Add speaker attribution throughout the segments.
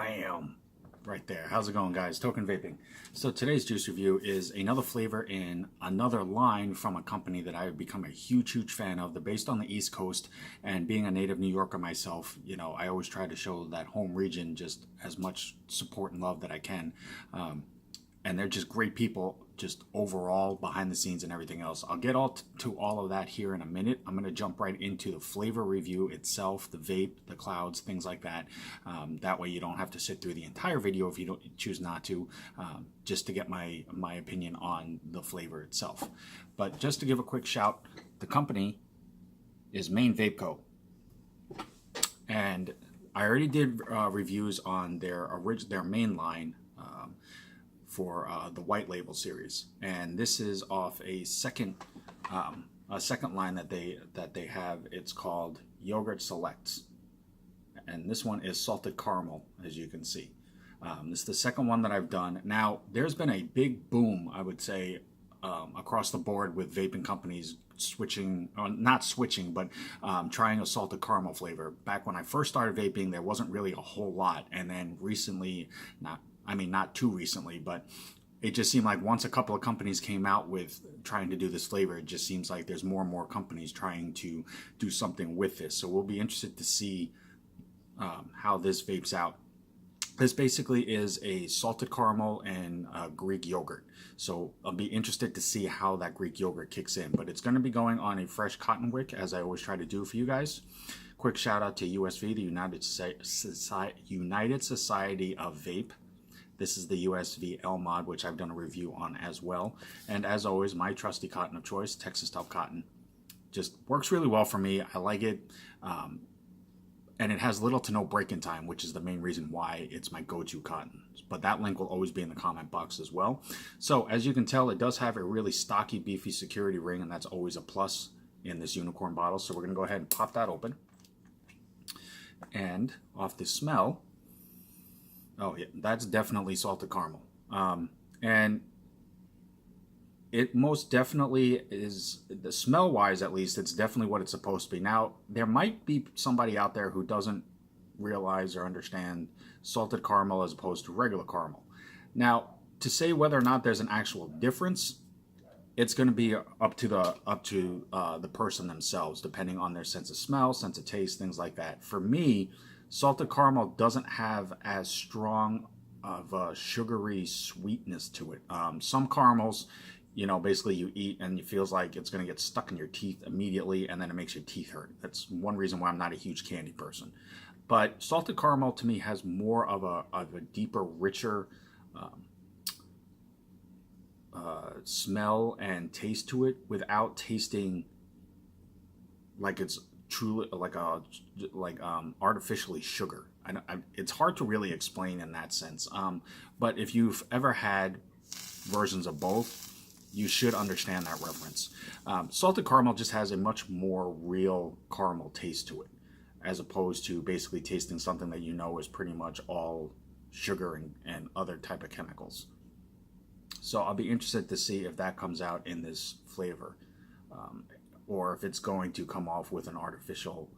Speaker 1: Bam! Right there. How's it going, guys? Token Vaping. So today's juice review is another flavor in another line from a company that I've become a huge fan of. They're based on the East Coast, and being a native New Yorker myself, you know, I always try to show that home region just as much support and love that I can. And they're just great people, just overall behind the scenes and everything else. I'll get to all of that here in a minute. I'm going to jump right into the flavor review itself, the vape, the clouds, things like that. That way you don't have to sit through the entire video if you don't choose not to, just to get my opinion on the flavor itself. But just to give a quick shout, the company is Maine Vape Co. And I already did reviews on their main line for the white label series, and this is off a second line that they have. It's called Yogurt Selects, and this one is salted caramel, as you can see. This is the second one that I've done. Now, there's been a big boom, I would say, across the board with vaping companies switching, not switching, but trying a salted caramel flavor. Back when I first started vaping, there wasn't really a whole lot, and then recently, not too recently, but it just seemed like once a couple of companies came out with trying to do this flavor, it just seems like there's more and more companies trying to do something with this. So we'll be interested to see how this vapes out. This basically is a salted caramel and Greek yogurt. So I'll be interested to see how that Greek yogurt kicks in. But it's going to be going on a fresh cotton wick, as I always try to do for you guys. Quick shout out to USV, the United Society of Vape. This is the USV mod, which I've done a review on as well. And as always, my trusty cotton of choice, Texas Top Cotton. Just works really well for me. I like it. And it has little to no break-in time, which is the main reason why it's my go-to cotton. But that link will always be in the comment box as well. So as you can tell, it does have a really stocky, beefy security ring, and that's always a plus in this unicorn bottle. So we're going to go ahead and pop that open. And off the smell, oh yeah, that's definitely salted caramel. And it most definitely is, the smell-wise at least, it's definitely what it's supposed to be. Now, there might be somebody out there who doesn't realize or understand salted caramel as opposed to regular caramel. Now, to say whether or not there's an actual difference, it's going to be up to the person themselves, depending on their sense of smell, sense of taste, things like that. For me, salted caramel doesn't have as strong of a sugary sweetness to it. Some caramels, you know, basically you eat and it feels like it's going to get stuck in your teeth immediately, and then it makes your teeth hurt. That's one reason why I'm not a huge candy person. But salted caramel to me has more of a deeper, richer smell and taste to it, without tasting like it's truly like artificially sugar. It's hard to really explain in that sense. But if you've ever had versions of both, you should understand that reference. Salted caramel just has a much more real caramel taste to it, as opposed to basically tasting something that you know is pretty much all sugar and other type of chemicals. So I'll be interested to see if that comes out in this flavor, or if it's going to come off with an artificial,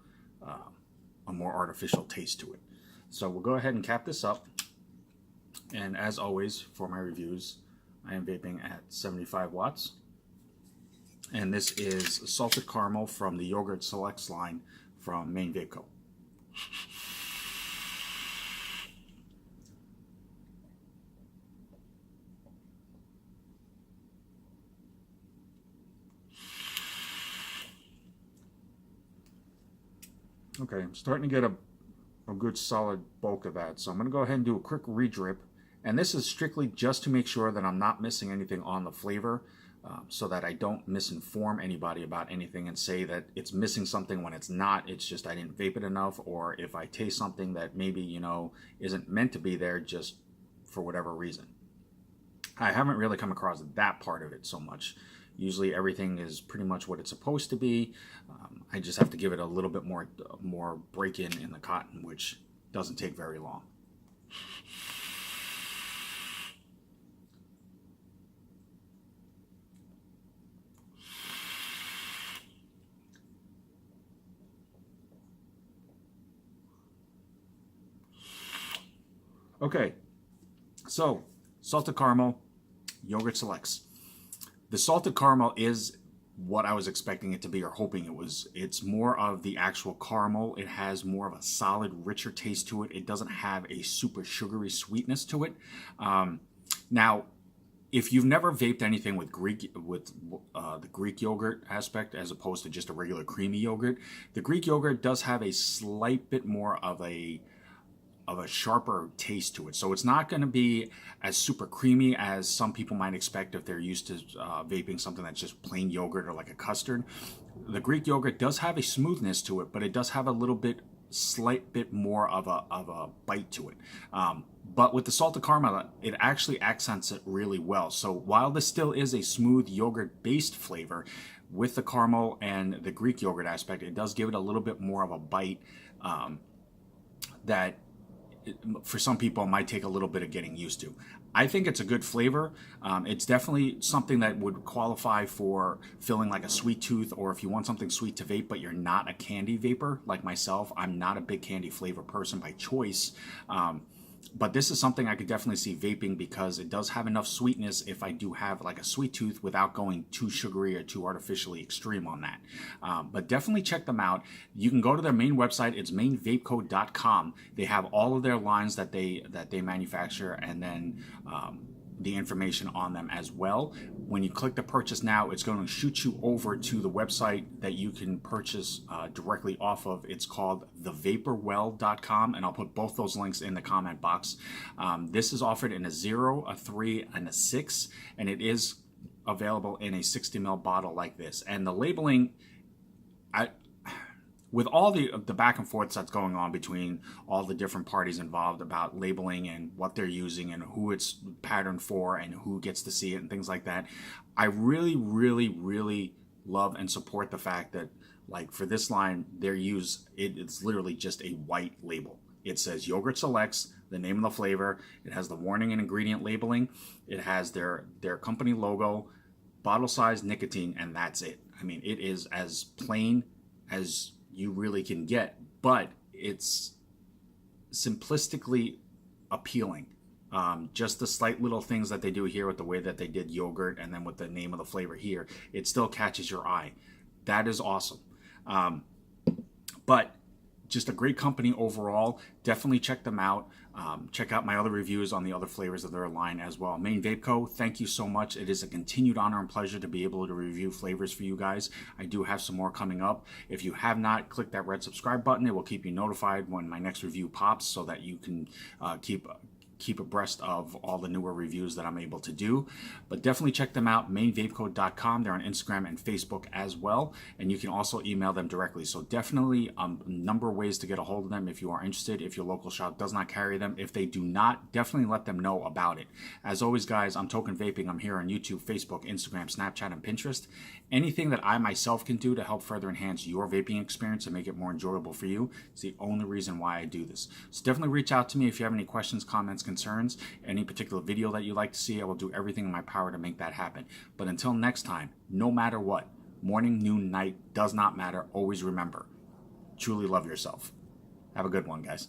Speaker 1: a more artificial taste to it. So we'll go ahead and cap this up. And as always, for my reviews, I am vaping at 75 watts. And this is salted caramel from the Yogurt Selects line from Maine Vape Co. Okay, I'm starting to get a good solid bulk of that. So I'm going to go ahead and do a quick re-drip. And this is strictly just to make sure that I'm not missing anything on the flavor, so that I don't misinform anybody about anything and say that it's missing something when it's not. It's just I didn't vape it enough, or if I taste something that maybe, you know, isn't meant to be there just for whatever reason. I haven't really come across that part of it so much. Usually everything is pretty much what it's supposed to be. I just have to give it a little bit more break-in in the cotton, which doesn't take very long. Okay, so salted caramel, yogurt selects. The salted caramel is what I was expecting it to be or hoping it was. It's more of the actual caramel. It has more of a solid, richer taste to it. It doesn't have a super sugary sweetness to it. Now, if you've never vaped anything with the Greek yogurt aspect as opposed to just a regular creamy yogurt, the Greek yogurt does have a slight bit more of a sharper taste to it. So it's not going to be as super creamy as some people might expect if they're used to vaping something that's just plain yogurt or like a custard. The Greek yogurt does have a smoothness to it, but it does have a slight bit more of a bite to it. But with the salted caramel, it actually accents it really well. So while this still is a smooth yogurt-based flavor, with the caramel and the Greek yogurt aspect, it does give it a little bit more of a bite that for some people might take a little bit of getting used to. I think it's a good flavor. It's definitely something that would qualify for feeling like a sweet tooth, or if you want something sweet to vape but you're not a candy vapor like myself. I'm not a big candy flavor person by choice. But this is something I could definitely see vaping because it does have enough sweetness if I do have like a sweet tooth without going too sugary or too artificially extreme on that. But definitely check them out. You can go to their main website. It's mainvapeco.com. They have all of their lines that they manufacture, and then the information on them as well. When you click the purchase now, it's going to shoot you over to the website that you can purchase directly off of. It's called thevaporwell.com, and I'll put both those links in the comment box. This is offered in a 0, a 3, and a 6, and it is available in a 60 ml bottle like this. And the labeling, with all the back and forth that's going on between all the different parties involved about labeling and what they're using and who it's patterned for and who gets to see it and things like that, I really, really, really love and support the fact that, like, for this line, it's literally just a white label. It says Yogurt Selects, the name of the flavor. It has the warning and ingredient labeling. It has their company logo, bottle size, nicotine, and that's it. I mean, it is as plain as you really can get, but it's simplistically appealing. Just the slight little things that they do here with the way that they did yogurt and then with the name of the flavor here, it still catches your eye. That is awesome. But just a great company overall. Definitely check them out. Check out my other reviews on the other flavors of their line as well. Maine Vape Co., thank you so much. It is a continued honor and pleasure to be able to review flavors for you guys. I do have some more coming up. If you have not, click that red subscribe button. It will keep you notified when my next review pops so that you can keep abreast of all the newer reviews that I'm able to do. But definitely check them out, mainvapeco.com. They're on Instagram and Facebook as well, and you can also email them directly. So definitely a number of ways to get a hold of them if you are interested, if your local shop does not carry them. If they do not, definitely let them know about it. As always, guys, I'm Token Vaping. I'm here on YouTube, Facebook, Instagram, Snapchat, and Pinterest. Anything that I myself can do to help further enhance your vaping experience and make it more enjoyable for you is the only reason why I do this. So definitely reach out to me if you have any questions, comments, concerns, any particular video that you'd like to see. I will do everything in my power to make that happen. But until next time, no matter what, morning, noon, night, does not matter. Always remember, truly love yourself. Have a good one, guys.